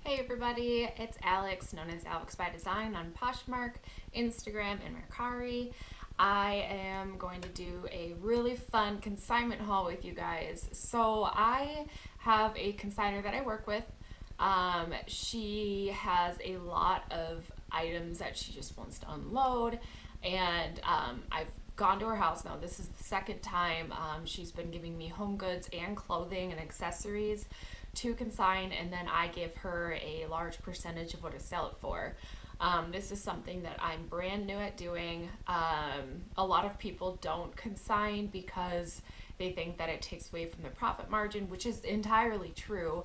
Hey everybody, it's Alex, known as Alex by Design on Poshmark, Instagram, and Mercari. I am going to do a really fun consignment haul with you guys. So I have a consignor that I work with. She has a lot of items that she just wants to unload, and I've gone to her house now. This is the second time she's been giving me home goods and clothing and accessories to consign, and then I give her a large percentage of what I sell it for. This is something that I'm brand new at doing. A lot of people don't consign because they think that it takes away from their profit margin, which is entirely true.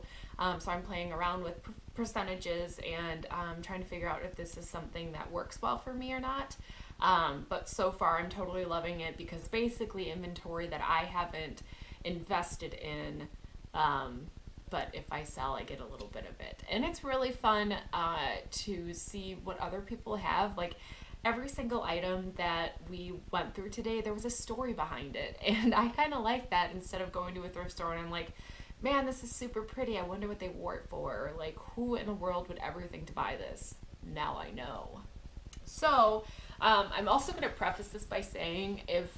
So I'm playing around with percentages and trying to figure out if this is something that works well for me or not. But so far I'm totally loving it because basically inventory that I haven't invested in, but if I sell, I get a little bit of it. And it's really fun to see what other people have. Like, every single item that we went through today, there was a story behind it. And I kind of like that, instead of going to a thrift store and I'm like, man, this is super pretty. I wonder what they wore it for. Or like, who in the world would ever think to buy this? Now I know. So, I'm also going to preface this by saying, if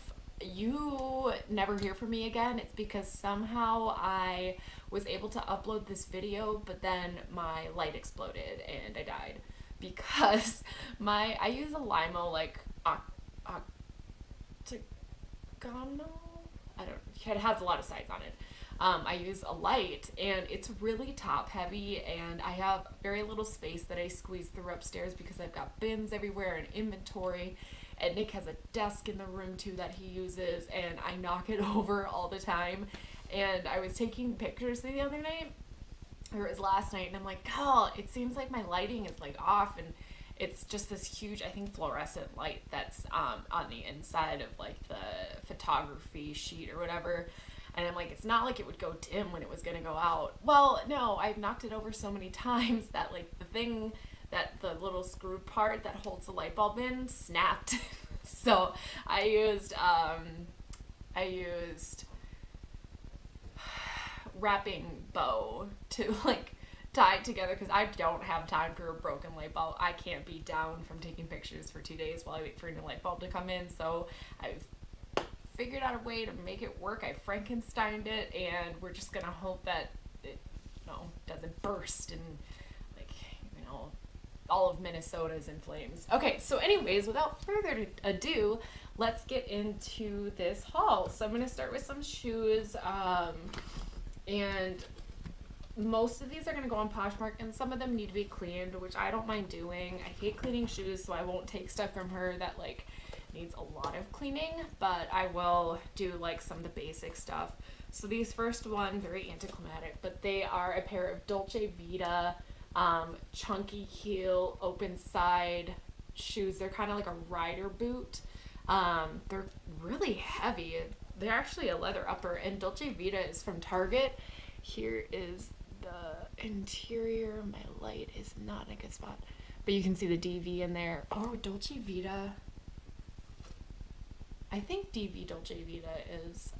you never hear from me again, it's because somehow I was able to upload this video, but then my light exploded and I died because I use a Limo, like octagonal, I don't, it has a lot of sides on it. I use a light and it's really top heavy, and I have very little space that I squeeze through upstairs because I've got bins everywhere and inventory, and Nick has a desk in the room too that he uses, and I knock it over all the time. And I was taking pictures the other night, or it was last night, and I'm like, oh, it seems like my lighting is like off, and it's just this huge, I think, fluorescent light that's on the inside of like the photography sheet or whatever. And I'm like, it's not like it would go dim when it was gonna go out. Well, no, I've knocked it over so many times that like the thing, that the little screw part that holds the light bulb in, snapped. So I used wrapping bow to like tie it together, because I don't have time for a broken light bulb. I can't be down from taking pictures for 2 days while I wait for a new light bulb to come in. So I've figured out a way to make it work. I Frankensteined it, and we're just gonna hope that it, doesn't burst and all of Minnesota is in flames. Okay, so anyways, without further ado, let's get into this haul. So I'm gonna start with some shoes, and most of these are gonna go on Poshmark, and some of them need to be cleaned, which I don't mind doing. I hate cleaning shoes, so I won't take stuff from her that like needs a lot of cleaning, but I will do like some of the basic stuff. So these first one, very anticlimactic, but they are a pair of Dolce Vita chunky heel, open side shoes. They're kind of like a rider boot. They're really heavy. They're actually a leather upper, and Dolce Vita is from Target. Here is the interior. My light is not in a good spot, but you can see the DV in there. Oh, Dolce Vita. I think DV Dolce Vita is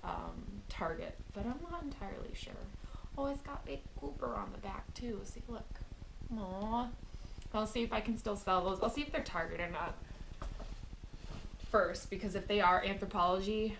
Target, but I'm not entirely sure. Oh, it's got Big Cooper on the back too. See, look. Aww. I'll see if I can still sell those. I'll see if they're Target or not first, because if they are Anthropologie,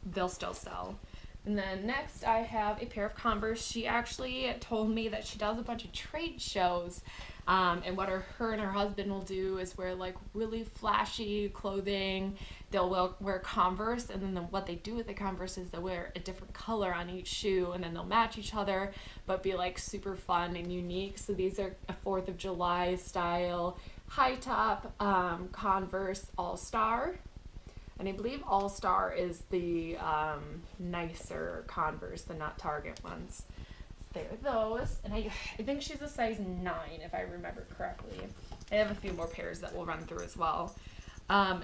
they'll still sell. And then next I have a pair of Converse. She actually told me that she does a bunch of trade shows, and what her and her husband will do is wear like really flashy clothing. They'll wear Converse, and then what they do with the Converse is they'll wear a different color on each shoe, and then they'll match each other, but be like super fun and unique. So these are a 4th of July style high top Converse All-Star. And I believe All-Star is the nicer Converse, the not Target ones. So there are those. And I think she's a size 9, if I remember correctly. I have a few more pairs that we'll run through as well.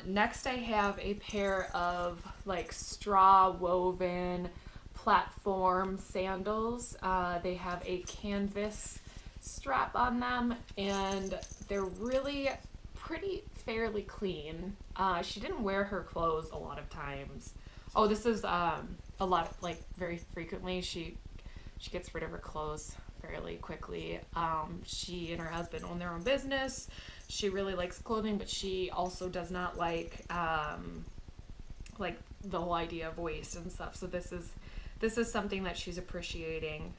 Next I have a pair of like straw woven platform sandals. They have a canvas strap on them, and they're really pretty fairly clean. She didn't wear her clothes a lot of times. Oh, this is a lot, like very frequently she gets rid of her clothes fairly quickly. She and her husband own their own business. She really likes clothing, but she also does not like the whole idea of waste and stuff. So this is something that she's appreciating,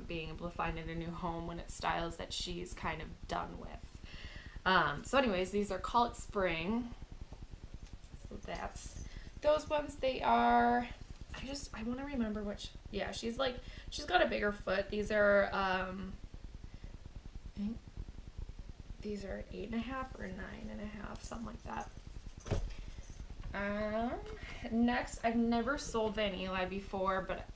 being able to find in a new home when it's styles that she's kind of done with. So anyways, these are Call It Spring. So that's those ones. They are, I want to remember which, yeah, she's got a bigger foot. These are, I think these are 8.5 or 9.5, something like that. Next, I've never sold Van Eli before, but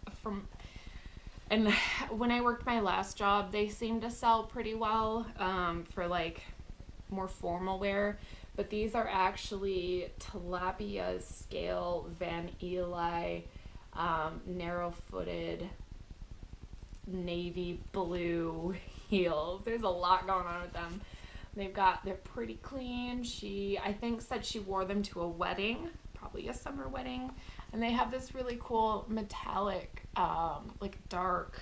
and when I worked my last job, they seemed to sell pretty well, for like more formal wear, but these are actually tilapia scale Van Eli, narrow-footed navy blue heels. There's a lot going on with them. They're pretty clean. She, I think, said she wore them to a wedding, probably a summer wedding. And they have this really cool metallic, like dark,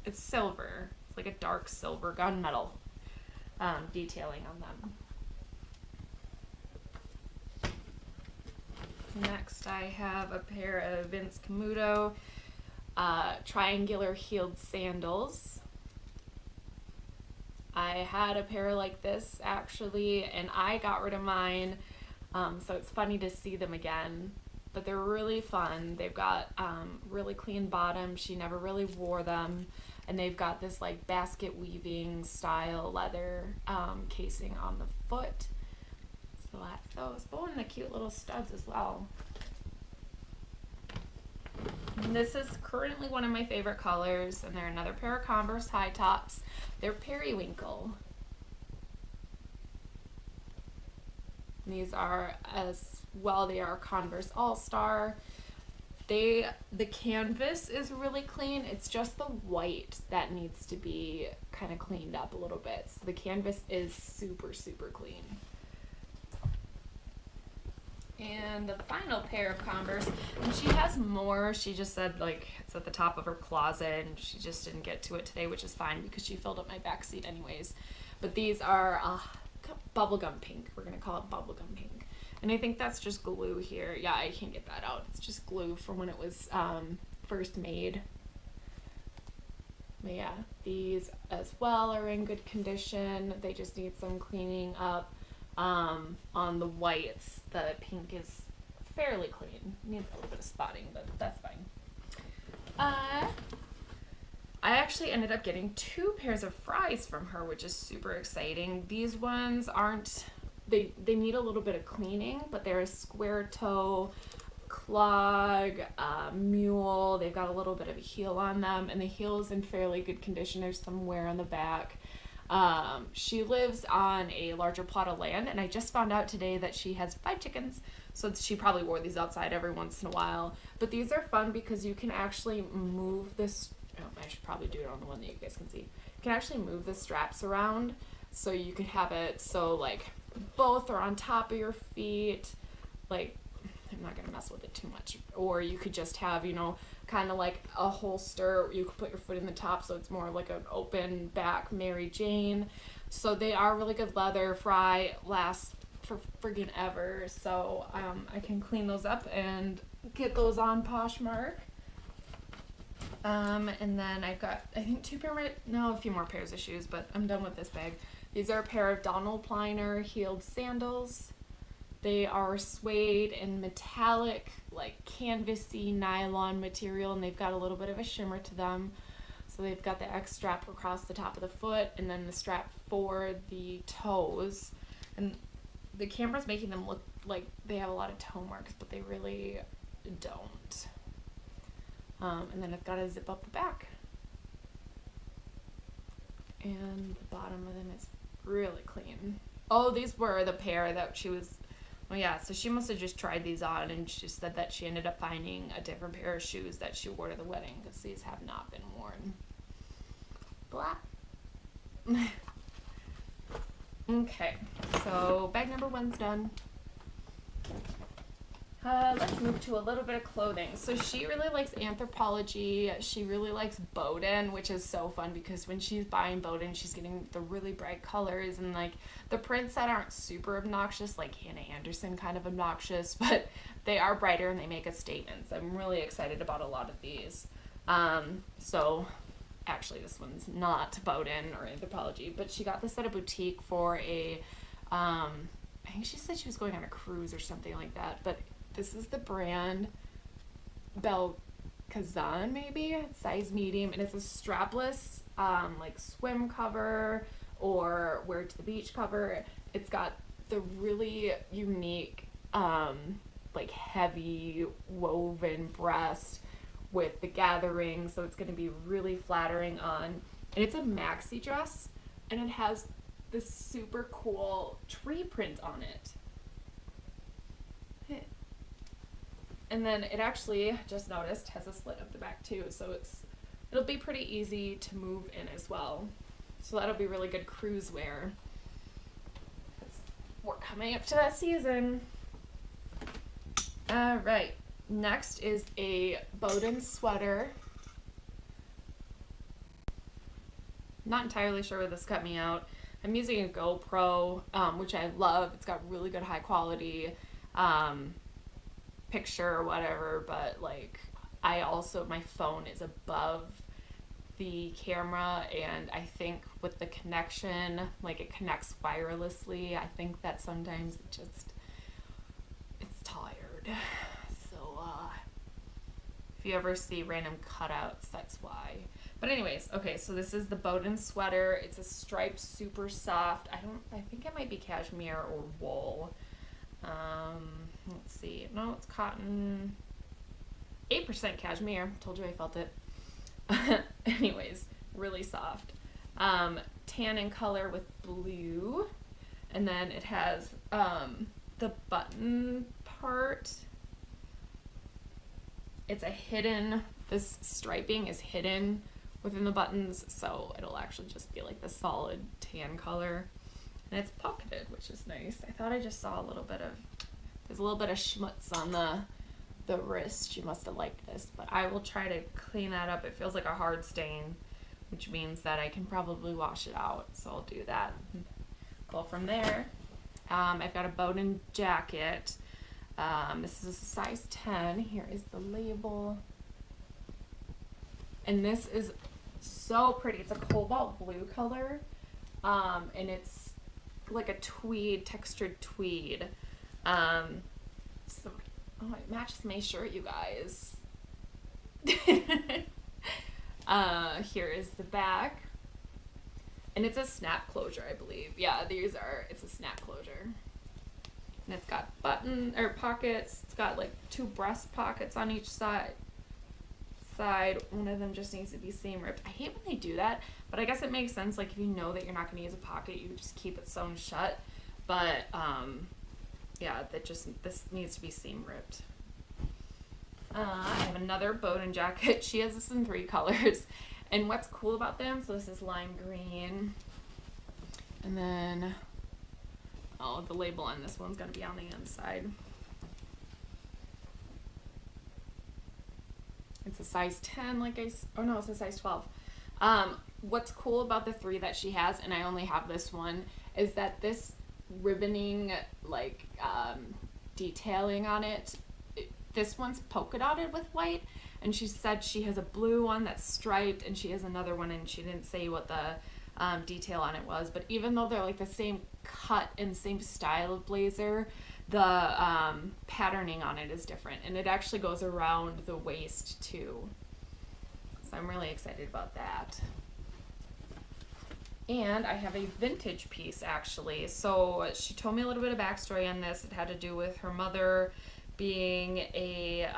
it's silver. It's like a dark silver gunmetal detailing on them. Next, I have a pair of Vince Camuto triangular heeled sandals. I had a pair like this actually, and I got rid of mine, so it's funny to see them again, but they're really fun. They've got really clean bottoms. She never really wore them, and they've got this like basket weaving style leather casing on the foot. So that's those. Oh, and the cute little studs as well. And this is currently one of my favorite colors, and they're another pair of Converse high tops. They're periwinkle. And these are as well, they are Converse All-Star. The canvas is really clean. It's just the white that needs to be kind of cleaned up a little bit. So the canvas is super, super clean. And the final pair of Converse, and she has more. She just said like it's at the top of her closet, and she just didn't get to it today, which is fine because she filled up my back seat anyways. But these are bubblegum pink. We're gonna call it bubblegum pink, and I think that's just glue here. Yeah, I can't get that out. It's just glue from when it was first made. But yeah, these as well are in good condition. They just need some cleaning up. On the whites, the pink is fairly clean. Needs a little bit of spotting, but that's fine. I actually ended up getting 2 pairs of FRYEs from her, which is super exciting. These ones aren't, they need a little bit of cleaning, but they're a square toe clog, mule. They've got a little bit of a heel on them, and the heel is in fairly good condition. There's some wear on the back. She lives on a larger plot of land, and I just found out today that she has 5 chickens, so she probably wore these outside every once in a while. But these are fun because you can actually move this, I should probably do it on the one that you guys can see. You can actually move the straps around, so you could have it so like both are on top of your feet, like I'm not gonna mess with it too much. Or you could just have, you know, kind of like a holster. You could put your foot in the top, so it's more like an open back Mary Jane. So they are really good leather. FRYE lasts for friggin' ever. So I can clean those up and get those on Poshmark. And then I've got, I think a few more pairs of shoes, but I'm done with this bag. These are a pair of Donald Pliner heeled sandals. They are suede and metallic, like canvasy nylon material, and they've got a little bit of a shimmer to them. So they've got the X strap across the top of the foot, and then the strap for the toes. And the camera's making them look like they have a lot of toe marks, but they really don't. And then it's got a zip up the back. And the bottom of them is really clean. Oh, these were the pair that she was... Oh yeah, so she must have just tried these on, and she said that she ended up finding a different pair of shoes that she wore to the wedding, because these have not been worn. Blah. Okay, so bag number 1's done. Let's move to a little bit of clothing. So she really likes Anthropology. She really likes Boden, which is so fun because when she's buying Boden, she's getting the really bright colors and like the prints that aren't super obnoxious, like Hannah Anderson kind of obnoxious, but they are brighter and they make a statement. So I'm really excited about a lot of these. So actually this one's not Boden or Anthropology, but she got this at a boutique for I think she said she was going on a cruise or something like that, but this is the brand Belkazan, maybe, size medium, and it's a strapless like swim cover or wear to the beach cover. It's got the really unique like heavy woven breast with the gathering, so it's going to be really flattering on. And it's a maxi dress, and it has this super cool tree print on it. And then it actually, just noticed, has a slit up the back too, so it'll be pretty easy to move in as well. So that'll be really good cruise wear. We're coming up to that season. All right, next is a Boden sweater. Not entirely sure where this cut me out. I'm using a GoPro, which I love. It's got really good high quality picture or whatever, but like my phone is above the camera, and I think with the connection, like it connects wirelessly, I think that sometimes it's tired. So if you ever see random cutouts, that's why. But anyways, okay, so this is the Boden sweater. It's a striped, super soft. I think it might be cashmere or wool. Let's see. No, it's cotton. 8% cashmere. Told you I felt it. Anyways, really soft. Tan in color with blue. And then it has the button part. It's this striping is hidden within the buttons, so it'll actually just be like the solid tan color. And it's pocketed, which is nice. I thought I just saw there's a little bit of schmutz on the wrist. She must have liked this, but I will try to clean that up. It feels like a hard stain, which means that I can probably wash it out, so I'll do that. Go from there. I've got a Boden jacket. This is a size 10. Here is the label. And this is so pretty. It's a cobalt blue color, and it's like a textured tweed. It matches my shirt, you guys. Here is the back, and it's a snap closure, I believe. Yeah, it's a snap closure, and it's got pockets. It's got like 2 breast pockets on each side. One of them just needs to be seam ripped. I hate when they do that, but I guess it makes sense. Like if you know that you're not going to use a pocket, you just keep it sewn shut. But yeah, this needs to be seam ripped. I have another Boden jacket. She has this in 3 colors, and what's cool about them? So this is lime green, and then the label on this one's gonna be on the inside. It's a size 10, it's a size 12. What's cool about the 3 that she has, and I only have this one, is that this ribboning, detailing on it, this one's polka dotted with white, and she said she has a blue one that's striped, and she has another one, and she didn't say what the detail on it was, but even though they're like the same cut and same style of blazer, the patterning on it is different, and it actually goes around the waist too. So I'm really excited about that. And I have a vintage piece, actually. So she told me a little bit of backstory on this. It had to do with her mother being I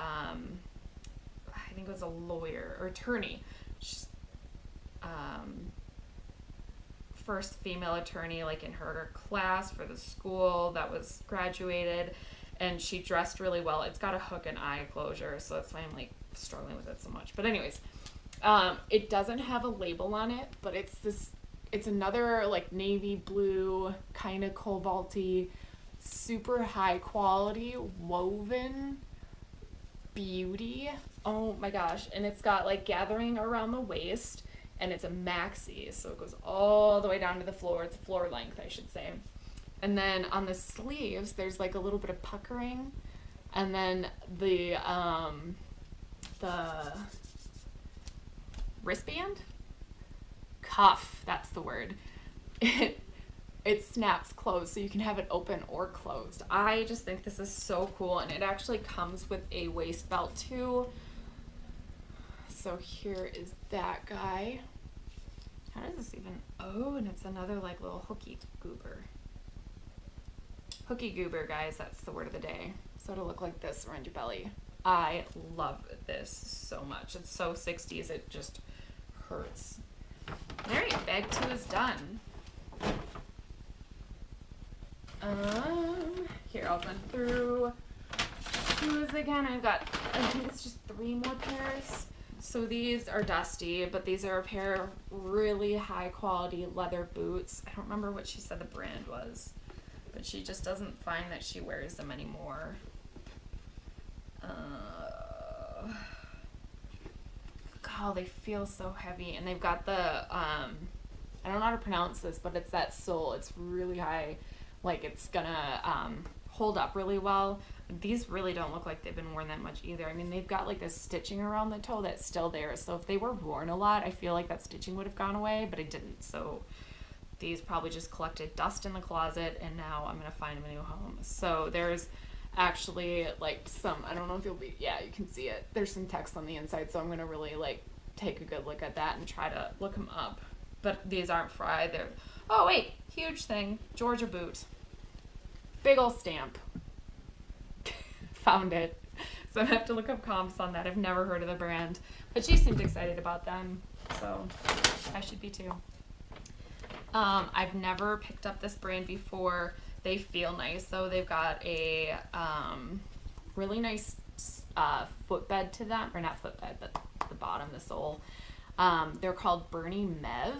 think it was a lawyer or attorney. She's, first female attorney in her class for the school that was graduated, and she dressed really well. It's got a hook and eye closure, so that's why I'm struggling with it so much. But anyways, it doesn't have a label on it, but it's another navy blue kind of cobalty super high quality woven beauty. Oh my gosh. And it's got like gathering around the waist, and it's a maxi, so it goes all the way down to the floor. It's floor length, I should say. And then on the sleeves there's like a little bit of puckering, and then the wristband cuff, that's the word. It snaps closed, so you can have it open or closed. I just think this is so cool, and it actually comes with a waist belt too. So here is that guy. How does this even, oh, and it's another like little hooky goober. Hooky goober, guys, that's the word of the day. So it'll look like this around your belly. I love this so much. It's so 60s, it just hurts. All right, bag 2 is done. Here, I'll run through shoes again. I think it's just 3 more pairs. So these are dusty, but these are a pair of really high quality leather boots. I don't remember what she said the brand was, but she just doesn't find that she wears them anymore. God, they feel so heavy, and they've got the, I don't know how to pronounce this, but it's that sole. It's really high, like it's gonna hold up really well. These really don't look like they've been worn that much either. I mean, they've got like this stitching around the toe that's still there, so if they were worn a lot, I feel like that stitching would have gone away, but it didn't. So these probably just collected dust in the closet, and now I'm gonna find them a new home. So there's actually like some, I don't know if you'll be, yeah, you can see it. There's some text on the inside, so I'm gonna really like take a good look at that and try to look them up. But these aren't FRYE. They're, oh wait, huge thing, Georgia boot. Big ol' stamp. Found it. So I have to look up comps on that. I've never heard of the brand, but she seemed excited about them, so I should be too. I've never picked up this brand before. They feel nice, though. They've got a really nice footbed to them, or not footbed, but the bottom, the sole. They're called Bernie Mev.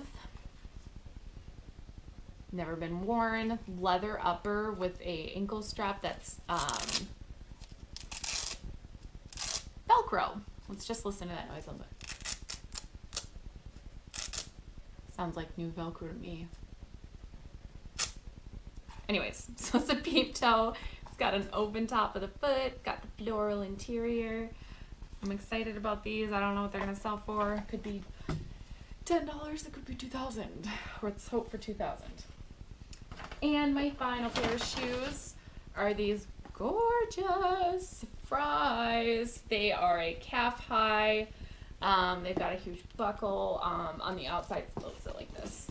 Never been worn. Leather upper with a ankle strap that's Velcro. Let's just listen to that noise a little bit. Sounds like new Velcro to me. Anyways, so it's a peep toe. It's got an open top of the foot, got the floral interior. I'm excited about these. I don't know what they're gonna sell for. It could be $10, it could be $2,000. Let's hope for $2,000. And my final pair of shoes are these gorgeous FRYEs. They are a calf high. They've got a huge buckle on the outside. It's a little bit like this.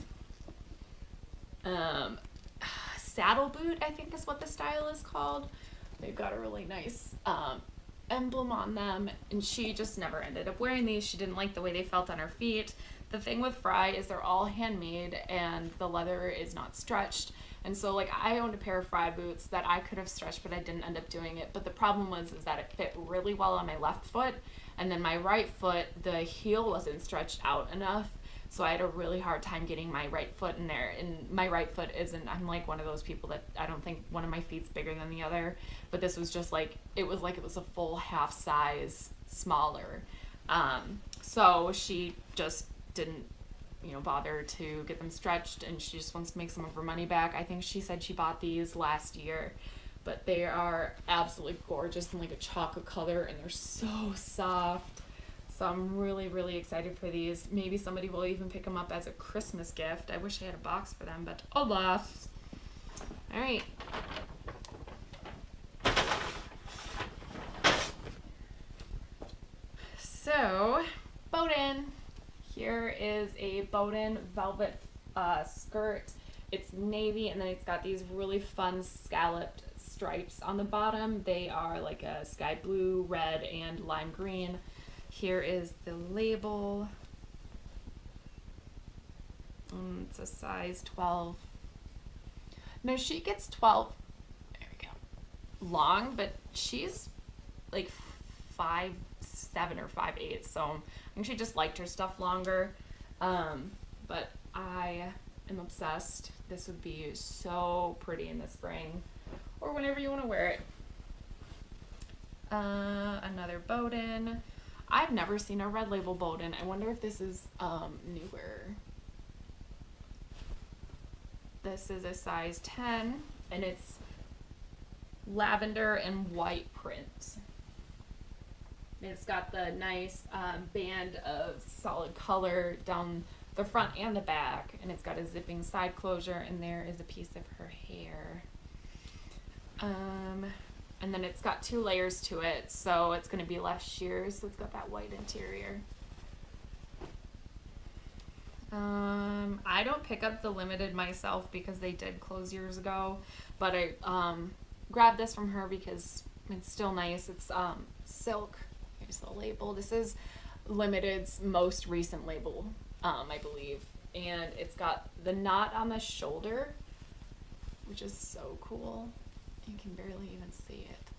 Saddle boot, I think is what the style is called. They've got a really nice emblem on them, and she just never ended up wearing these. She didn't like the way they felt on her feet. The thing with FRYE is they're all handmade, and the leather is not stretched. And so like I owned a pair of FRYE boots that I could have stretched, but I didn't end up doing it. But the problem was is that it fit really well on my left foot, and then my right foot, the heel wasn't stretched out enough. So I had a really hard time getting my right foot in there. And my right foot isn't, I'm like one of those people that I don't think one of my feet's bigger than the other. But this was just like it was a full half size smaller. So she just didn't, bother to get them stretched, and she just wants to make some of her money back. I think she said she bought these last year, but they are absolutely gorgeous in like a chocolate color, and they're so soft. So I'm really, really excited for these. Maybe somebody will even pick them up as a Christmas gift. I wish I had a box for them, but alas. All right. So, Boden. Here is a Boden velvet skirt. It's navy, and then it's got these really fun scalloped stripes on the bottom. They are like a sky blue, red, and lime green. Here is the label. It's a size 12. No, she gets 12. There we go. Long, but she's like 5'7" or 5'8", so I think she just liked her stuff longer. But I am obsessed. This would be so pretty in the spring or whenever you want to wear it. Another Boden. I've never seen a red label Boden. I wonder if this is newer. This is a size 10, and it's lavender and white print. It's got the nice band of solid color down the front and the back, and it's got a zipping side closure, and there is a piece of her hair. And then it's got 2 layers to it, so it's going to be less sheers, so it's got that white interior. I don't pick up the limited myself because they did close years ago, but I grabbed this from her because it's still nice. It's silk. Here's the label. This is limited's most recent label, I believe, and it's got the knot on the shoulder, which is so cool. You can barely even see it.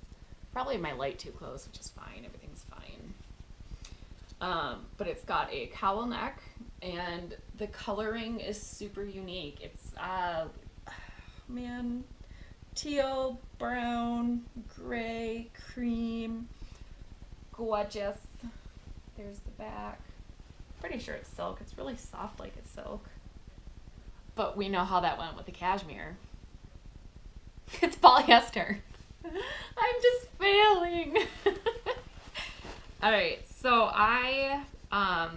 Probably my light too close, which is fine. Everything's fine. But it's got a cowl neck, and the coloring is super unique. It's teal, brown, gray, cream, gorgeous. There's the back. Pretty sure it's silk. It's really soft like it's silk. But we know how that went with the cashmere. It's polyester. I'm just failing. Alright, so well,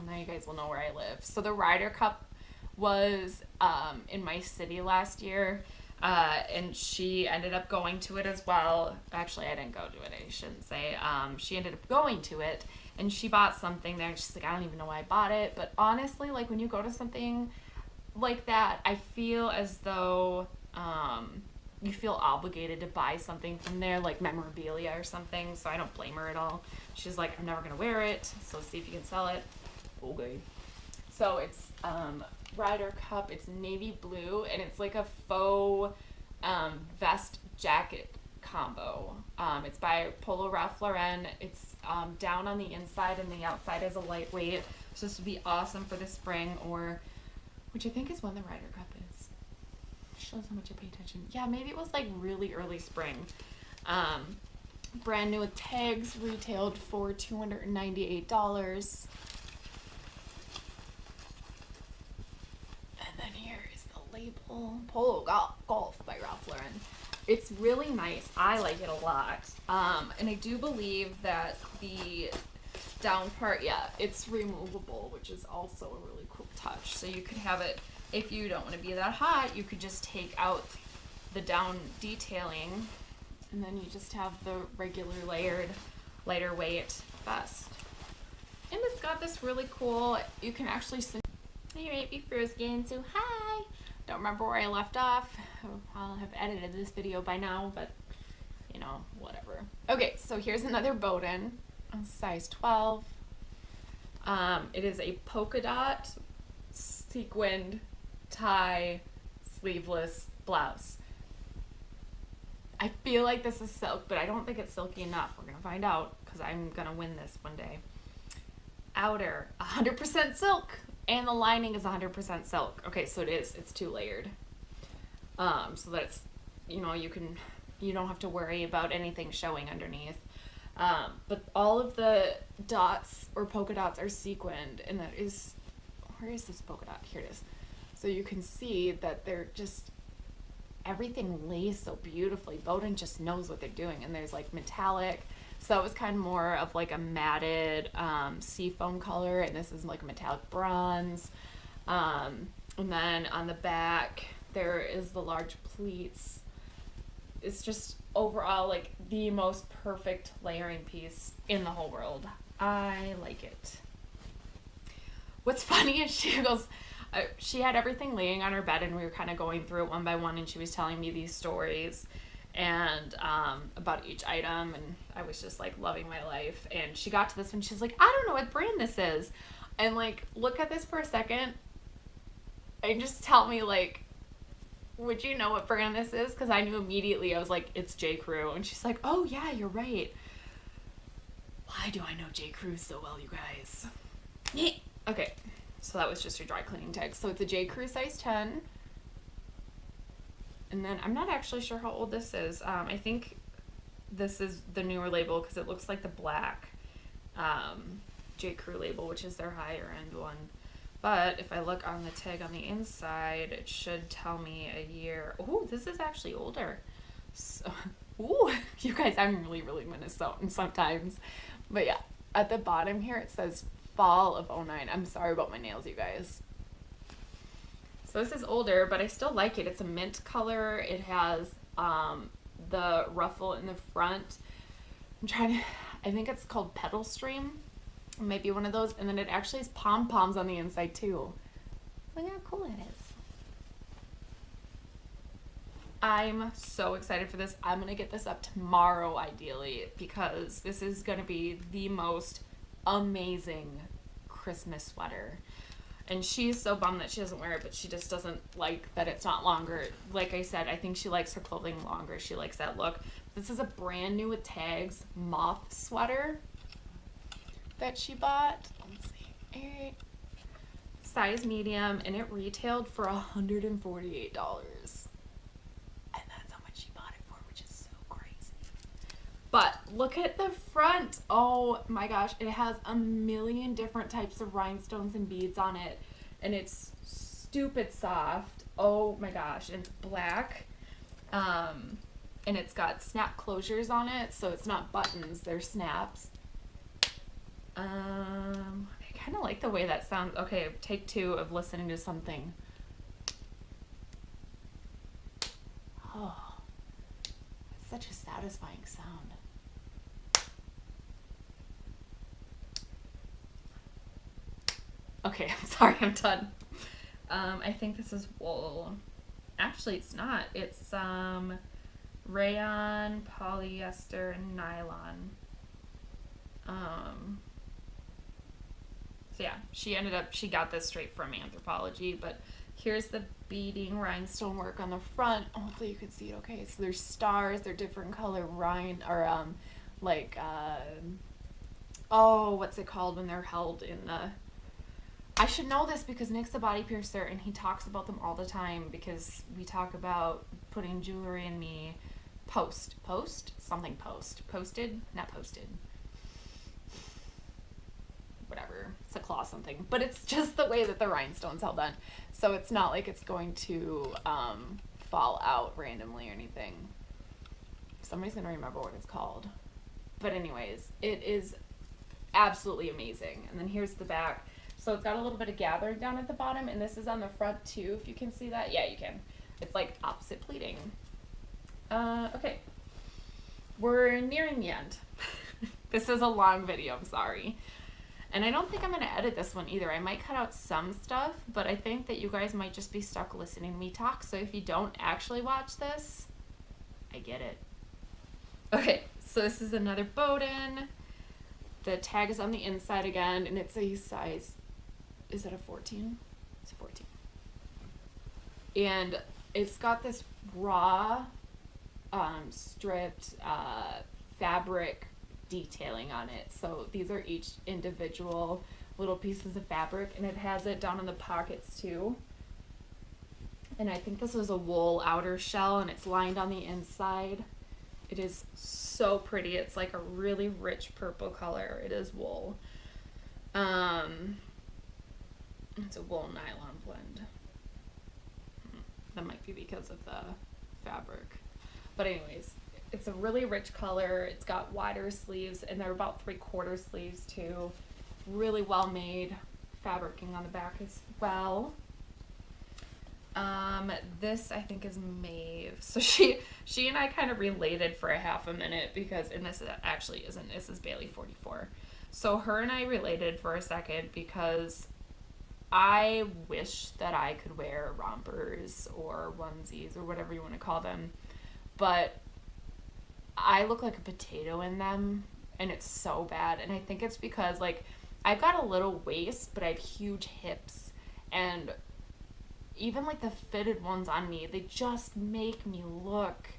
now you guys will know where I live. So the Ryder Cup was in my city last year, and she ended up going to it as well. Actually, I didn't go to it, I shouldn't say. She ended up going to it, and she bought something there. She's like, I don't even know why I bought it, but honestly, like, when you go to something like that, I feel as though you feel obligated to buy something from there, like memorabilia or something, so I don't blame her at all. She's like, I'm never gonna wear it, so see if you can sell it. Okay. So it's Ryder Cup. It's navy blue, and it's like a faux vest jacket combo. It's by Polo Ralph Lauren. It's down on the inside, and the outside is a lightweight. So this would be awesome for the spring, or which I think is when the Ryder Cup is. Shows how much I pay attention. Yeah, maybe it was like really early spring. Brand new with tags, retailed for $298. And then here is the label. Polo Golf by Ralph Lauren. It's really nice. I like it a lot. And I do believe that the down part, yeah, it's removable, which is also a really cool touch. So you could have it, if you don't want to be that hot, you could just take out the down detailing, and then you just have the regular layered, lighter weight vest. And it's got this really cool, you can actually send. Hey, baby Froskin, so hi! Don't remember where I left off. I'll have edited this video by now, but you know, whatever. Okay, so here's another Boden, size 12. It is a polka dot sequined tie sleeveless blouse. I feel like this is silk, but I don't think it's silky enough. We're gonna find out, because I'm gonna win this one day. Outer, 100% silk, and the lining is 100% silk. Okay, so it's 2 layered. So that it's, you know, you don't have to worry about anything showing underneath. But all of the dots or polka dots are sequined, and that is, where is this polka dot? Here it is. So you can see that they're just, everything lays so beautifully. Boden just knows what they're doing, and there's like metallic. So it was kind of more of like a matted seafoam color, and this is like a metallic bronze. And then on the back, there is the large pleats. It's just overall like the most perfect layering piece in the whole world. I like it. What's funny is she goes, she had everything laying on her bed, and we were kind of going through it one by one, and she was telling me these stories and about each item, and I was just like loving my life. And she got to this one, she's like, I don't know what brand this is, and like, look at this for a second and just tell me, like, would you know what brand this is? Because I knew immediately. I was like, it's J. Crew. And she's like, oh yeah, you're right. Why do I know J. Crew so well, you guys? Okay, so that was just your dry cleaning tag. So it's a J. Crew size 10. And then I'm not actually sure how old this is. I think this is the newer label because it looks like the black J. Crew label, which is their higher end one. But if I look on the tag on the inside, it should tell me a year. Oh, this is actually older. So, ooh, you guys, I'm really, really Minnesotan sometimes. But yeah, at the bottom here, it says fall of 09. I'm sorry about my nails, you guys. So this is older, but I still like it. It's a mint color. It has the ruffle in the front. I think it's called Petal Stream. It might be one of those. And then it actually has pom-poms on the inside too. Look how cool it is. I'm so excited for this. I'm going to get this up tomorrow, ideally, because this is going to be the most amazing Christmas sweater. And she's so bummed that she doesn't wear it, but she just doesn't like that it's not longer. Like I said, I think she likes her clothing longer. She likes that look. This is a brand new with tags moth sweater that she bought. Let's see. Size medium, and it retailed for $148. And that's how much she bought it for, which is so crazy. But look at the front. Oh my gosh, it has a million different types of rhinestones and beads on it, and it's stupid soft. Oh my gosh, and it's black. And it's got snap closures on it, so it's not buttons, they're snaps. I kind of like the way that sounds. Okay, take two of listening to something. Oh, it's such a satisfying sound. Okay, I'm sorry, I'm done. I think this is wool. Actually, it's not. It's rayon, polyester, and nylon. So yeah, she got this straight from Anthropology, but here's the beading rhinestone work on the front. Hopefully you can see it okay. So there's stars, they're different color what's it called when they're held in the... I should know this because Nick's a body piercer and he talks about them all the time because we talk about putting jewelry in me posted, whatever, it's a claw something, but it's just the way that the rhinestone's held on, so it's not like it's going to fall out randomly or anything. Somebody's gonna remember what it's called, but anyways, it is absolutely amazing. And then here's the back. So it's got a little bit of gathering down at the bottom, and this is on the front too, if you can see that. Yeah, you can. It's like opposite pleating. Okay, we're nearing the end. This is a long video, I'm sorry. And I don't think I'm going to edit this one either. I might cut out some stuff, but I think that you guys might just be stuck listening to me talk. So if you don't actually watch this, I get it. Okay, so this is another Boden. The tag is on the inside again, and it's a size, is it a 14? It's a 14. And it's got this raw stripped fabric detailing on it. So these are each individual little pieces of fabric, and it has it down in the pockets too. And I think this was a wool outer shell, and it's lined on the inside. It is so pretty. It's like a really rich purple color. It is wool. It's a wool nylon blend. That might be because of the fabric. But anyways, it's a really rich color. It's got wider sleeves, and they're about 3/4 sleeves too. Really well made fabricing on the back as well. This I think is Maeve. So she and I kind of related for a half a minute because, and this actually isn't, this is Bailey 44. So her and I related for a second because I wish that I could wear rompers or onesies or whatever you want to call them, but I look like a potato in them, and it's so bad. And I think it's because, like, I've got a little waist, but I have huge hips, and even like the fitted ones on me, they just make me look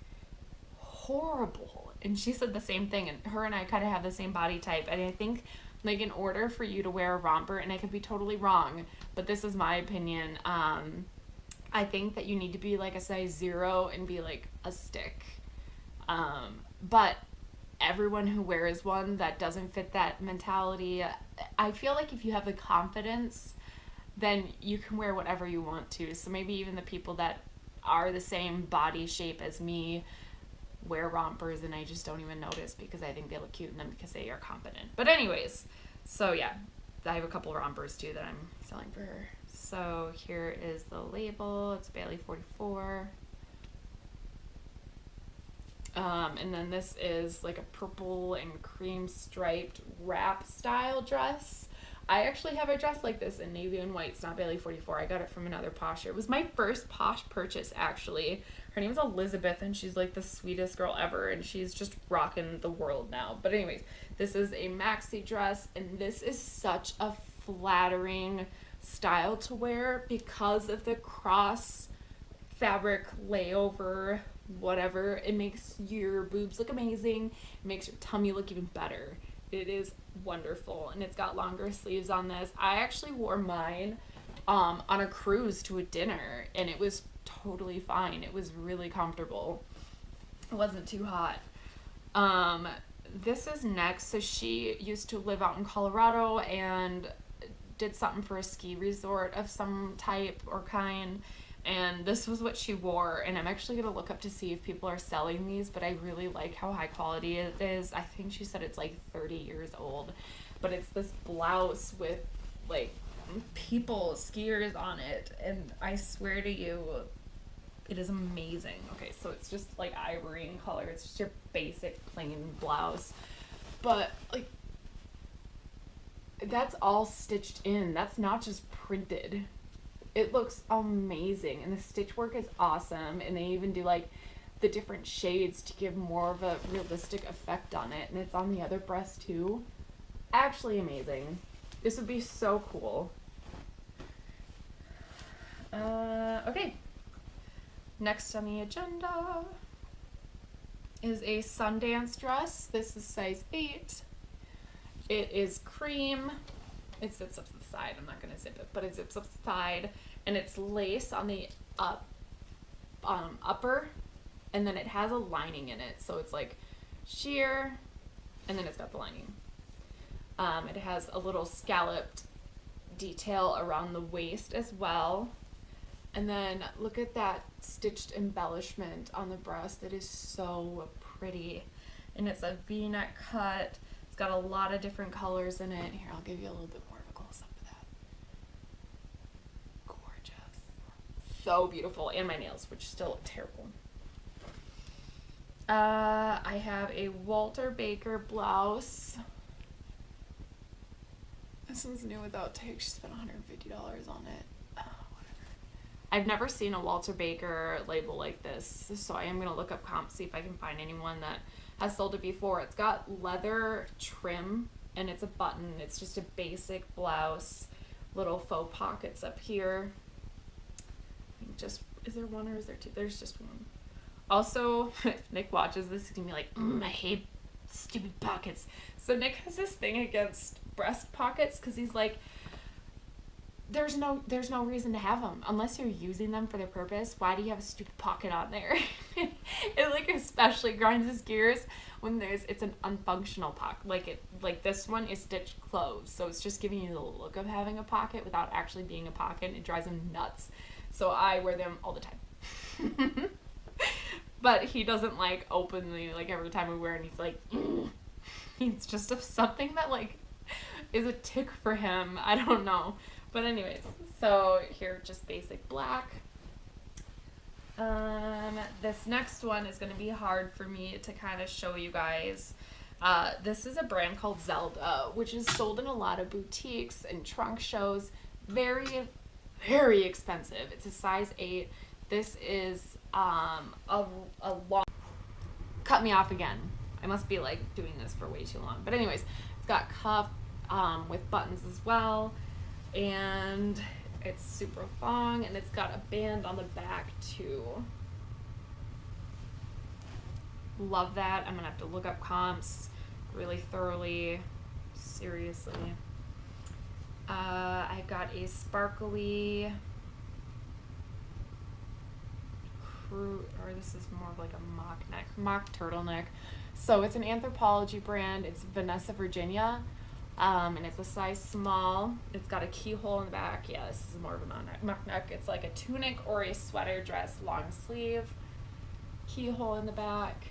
horrible. And she said the same thing, and her and I kind of have the same body type, and I think, like, in order for you to wear a romper, and I could be totally wrong, but this is my opinion, I think that you need to be like a size 0 and be like a stick. But everyone who wears one that doesn't fit that mentality, I feel like if you have the confidence, then you can wear whatever you want to. So maybe even the people that are the same body shape as me wear rompers and I just don't even notice because I think they look cute in them because they are confident. But anyways, so yeah, I have a couple rompers too that I'm selling for her. So here is the label. It's Bailey 44. And then this is like a purple and cream striped wrap style dress. I actually have a dress like this in navy and white. It's not Bailey 44. I got it from another Posher. It was my first Posh purchase, actually. Her name is Elizabeth, and she's like the sweetest girl ever, and she's just rocking the world now. But anyways, this is a maxi dress, and this is such a flattering style to wear because of the cross fabric layover, whatever. It makes your boobs look amazing. It makes your tummy look even better. It is wonderful, and it's got longer sleeves on this. I actually wore mine on a cruise to a dinner, and it was totally fine. It was really comfortable. It wasn't too hot. This is next. So she used to live out in Colorado and did something for a ski resort of some type or kind, and this was what she wore. And I'm actually going to look up to see if people are selling these, but I really like how high quality it is. I think she said it's like 30 years old, but it's this blouse with like people, skiers on it, and I swear to you, it is amazing. Okay, so it's just like ivory in color. It's just your basic plain blouse, but like that's all stitched in. That's not just printed. It looks amazing, and the stitch work is awesome, and they even do like the different shades to give more of a realistic effect on it, and it's on the other breast too. Actually amazing. This would be so cool. Okay, next on the agenda is a Sundance dress. This is size 8. It is cream. It zips up the side. I'm not going to zip it, but it zips up the side, and it's lace on the upper, and then it has a lining in it, so it's like sheer, and then it's got the lining. It has a little scalloped detail around the waist as well, and then look at that stitched embellishment on the breast. It is so pretty, and it's a V-neck cut. It's got a lot of different colors in it. Here, I'll give you a little bit more of a close-up of that. Gorgeous. So beautiful. And my nails, which still look terrible. I have a Walter Baker blouse. This one's new without tags. She spent $150 on it. Whatever. I've never seen a Walter Baker label like this, so I am going to look up comps, see if I can find anyone that has sold it before. It's got leather trim, and it's a button. It's just a basic blouse, little faux pockets up here. I think just, is there one or is there two? There's just one. Also, if Nick watches this, he's gonna be like, I hate stupid pockets. So Nick has this thing against breast pockets because he's like, there's no reason to have them unless you're using them for their purpose. Why do you have a stupid pocket on there? It like especially grinds his gears when it's an unfunctional pocket. Like this one is stitched closed, so it's just giving you the look of having a pocket without actually being a pocket, and it drives him nuts. So I wear them all the time. But he doesn't like openly, like every time we wear it, he's like, it's just something that like is a tick for him. I don't know. But anyways, so here, just basic black. This next one is going to be hard for me to kind of show you guys. This is a brand called Zelda, which is sold in a lot of boutiques and trunk shows. Very, very expensive. It's a size 8. This is a long... Cut me off again. I must be like doing this for way too long. But anyways, it's got cuff with buttons as well. And it's super long, and it's got a band on the back too. Love that. I'm gonna have to look up comps really thoroughly. Seriously. I've got a sparkly or this is more of like a mock turtleneck. So it's an Anthropologie brand. It's Vanessa, Virginia. And it's a size small. It's got a keyhole in the back. Yeah, this is more of a mock neck. It's like a tunic or a sweater dress, long sleeve. Keyhole in the back.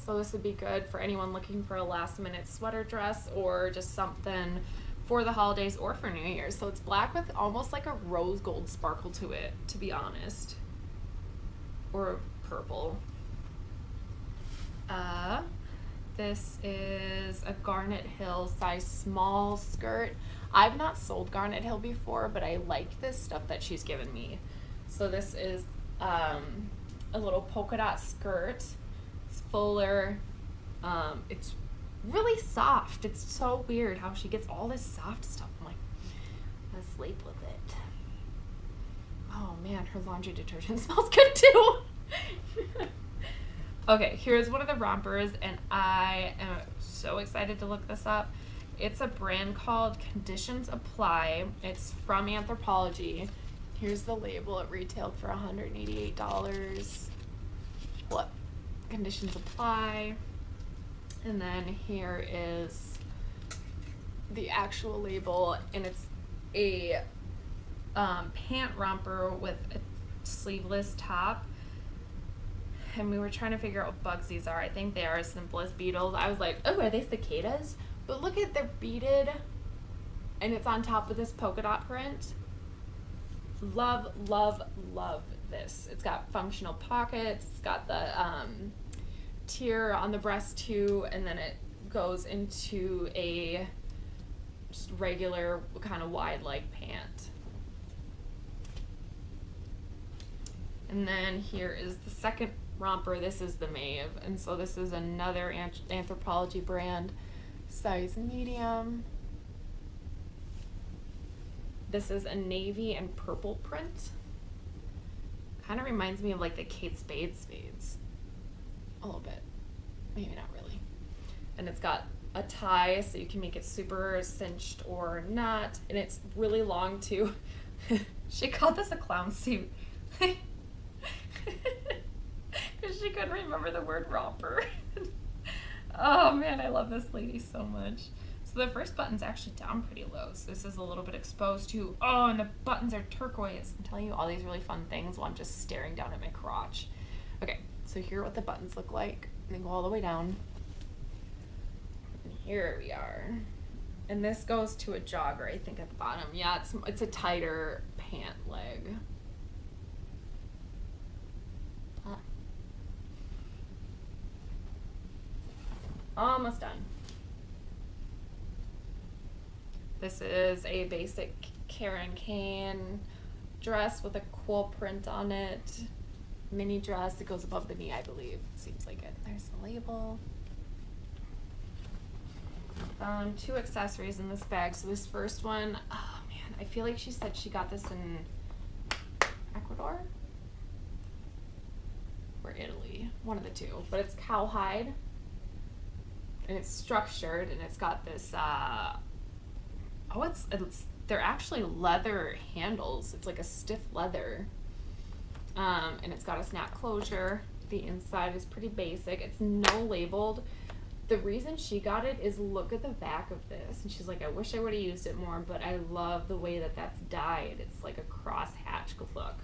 So this would be good for anyone looking for a last minute sweater dress or just something for the holidays or for New Year's. So it's black with almost like a rose gold sparkle to it, to be honest. Or purple. This is a Garnet Hill size small skirt. I've not sold Garnet Hill before, but I like this stuff that she's given me. So this is a little polka dot skirt. It's fuller. It's really soft. It's so weird how she gets all this soft stuff. I'm like, let's sleep with it. Oh man, her laundry detergent smells good too. Okay, here's one of the rompers, and I am so excited to look this up. It's a brand called Conditions Apply. It's from Anthropologie. Here's the label. It retailed for $188. What? Conditions Apply. And then here is the actual label, and it's a pant romper with a sleeveless top. And we were trying to figure out what bugs these are. I think they are as simple as beetles. I was like, oh, are they cicadas? But look at, they're beaded, and it's on top of this polka dot print. Love, love, love this. It's got functional pockets. It's got the tier on the breast too, and then it goes into a just regular kind of wide leg pant. And then here is the second romper. This is the Maeve, and so this is another Anthropologie brand, size medium. This is a navy and purple print. Kind of reminds me of like the Kate Spade spades a little bit, maybe not really. And it's got a tie, so you can make it super cinched or not, and it's really long too. She called this a clown suit. Because she couldn't remember the word romper. Oh man, I love this lady so much. So the first button's actually down pretty low, so this is a little bit exposed too. Oh, and the buttons are turquoise. I'm telling you all these really fun things while I'm just staring down at my crotch. Okay, so here are what the buttons look like. And they go all the way down. And here we are. And this goes to a jogger, I think, at the bottom. Yeah, it's a tighter pant leg. Almost done. This is a basic Karen Kane dress with a quill print on it. Mini dress. It goes above the knee, I believe. Seems like it. There's the label. Two accessories in this bag. So this first one, oh man, I feel like she said she got this in Ecuador or Italy, one of the two. But it's cowhide. And it's structured, and it's got this, they're actually leather handles. It's like a stiff leather. And it's got a snap closure. The inside is pretty basic. It's no labeled. The reason she got it is look at the back of this. And she's like, I wish I would have used it more, but I love the way that that's dyed. It's like a cross-hatch look.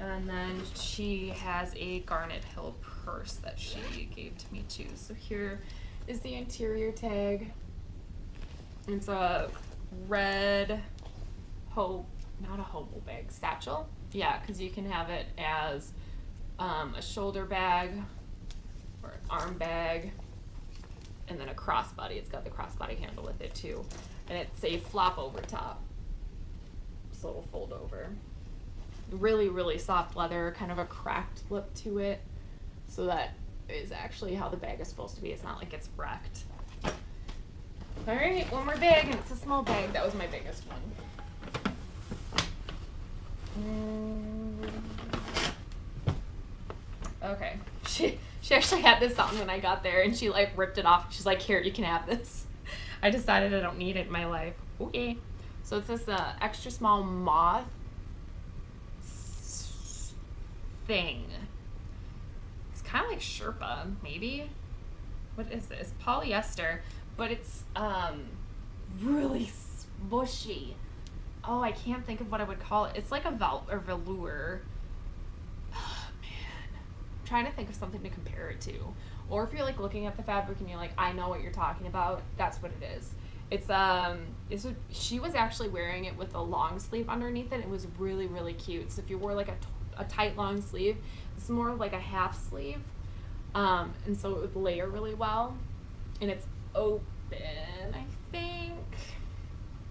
And then she has a Garnet Hill purse that she gave to me too. So here is the interior tag. It's a red not a hobo bag, satchel. Yeah, because you can have it as a shoulder bag or an arm bag, and then a crossbody. It's got the crossbody handle with it too. And it's a flop over top, so it'll fold over. Really, really soft leather, kind of a cracked look to it. So that is actually how the bag is supposed to be. It's not like it's wrecked. All right, one more bag, and it's a small bag. That was my biggest one. Okay, she actually had this on when I got there, and she like ripped it off. She's like, here, you can have this. I decided I don't need it in my life. Okay. So it's this extra small moth thing. It's kind of like Sherpa, maybe. What is this? Polyester, but it's really smushy. Oh, I can't think of what I would call it. It's like a velour. Oh, man. I'm trying to think of something to compare it to. Or if you're like looking at the fabric and you're like, I know what you're talking about, that's what it is. She was actually wearing it with a long sleeve underneath it. It was really, really cute. So if you wore like a tight long sleeve, it's more like a half sleeve. And so it would layer really well. And it's open, I think.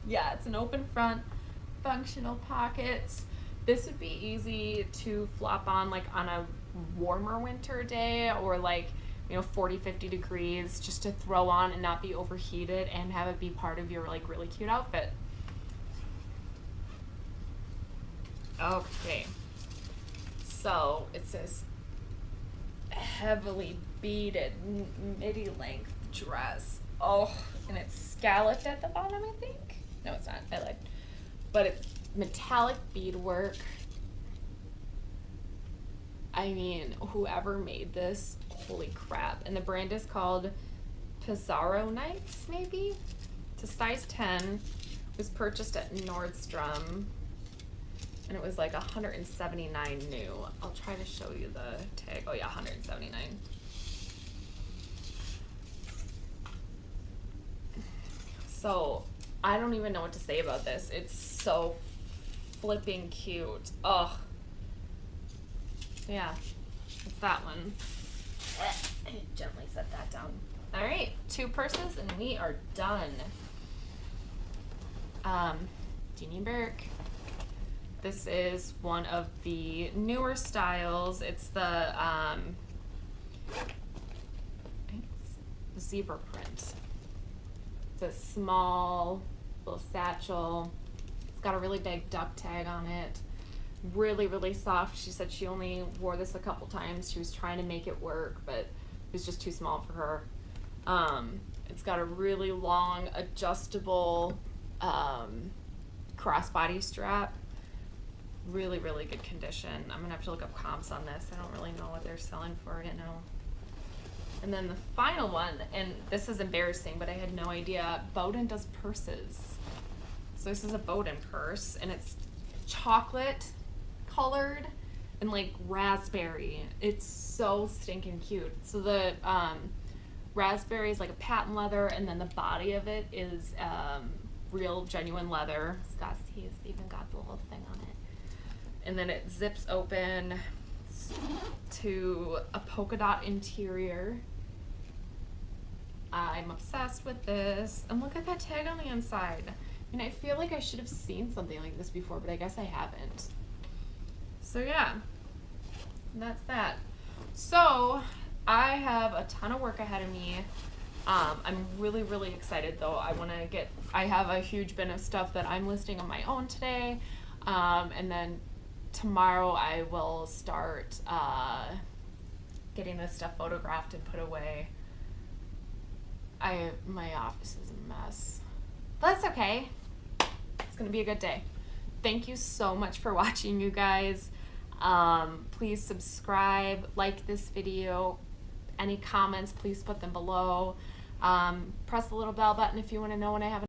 Yeah, it's an open front, functional pockets. This would be easy to flop on like on a warmer winter day, or like, 40, 50 degrees, just to throw on and not be overheated and have it be part of your like really cute outfit. Okay, so it says heavily beaded midi length dress. Oh, and it's scalloped at the bottom, I think. No, it's not. I lied. But it's metallic beadwork. I mean, whoever made this, holy crap. And the brand is called Pizarro Nights, maybe? It's a size 10. It was purchased at Nordstrom. And it was like $179 new. I'll try to show you the tag. Oh yeah, $179. So I don't even know what to say about this. It's so flipping cute. Ugh. Yeah, it's that one. Gently set that down. All right, 2 purses and we are done. Jeannie Burke. This is one of the newer styles. It's the zebra print. It's a small little satchel. It's got a really big duck tag on it. Really, really soft. She said she only wore this a couple times. She was trying to make it work, but it was just too small for her. It's got a really long adjustable crossbody strap. Really, really good condition. I'm gonna have to look up comps on this. I don't really know what they're selling for right now. And then the final one, and this is embarrassing, but I had no idea. Boden does purses. So this is a Boden purse, and it's chocolate colored and like raspberry. It's so stinking cute. So the raspberry is like a patent leather, and then the body of it is real genuine leather. He's even got the little thing on it. And then it zips open to a polka dot interior. I'm obsessed with this. And look at that tag on the inside. I mean, I feel like I should have seen something like this before, but I guess I haven't. So yeah, that's that. So I have a ton of work ahead of me. I'm really, really excited though. I have a huge bin of stuff that I'm listing on my own today. And then tomorrow I will start getting this stuff photographed and put away. My office is a mess. But that's okay. It's gonna be a good day. Thank you so much for watching, you guys. Please subscribe, like this video. Any comments, please put them below. Press the little bell button if you want to know when I have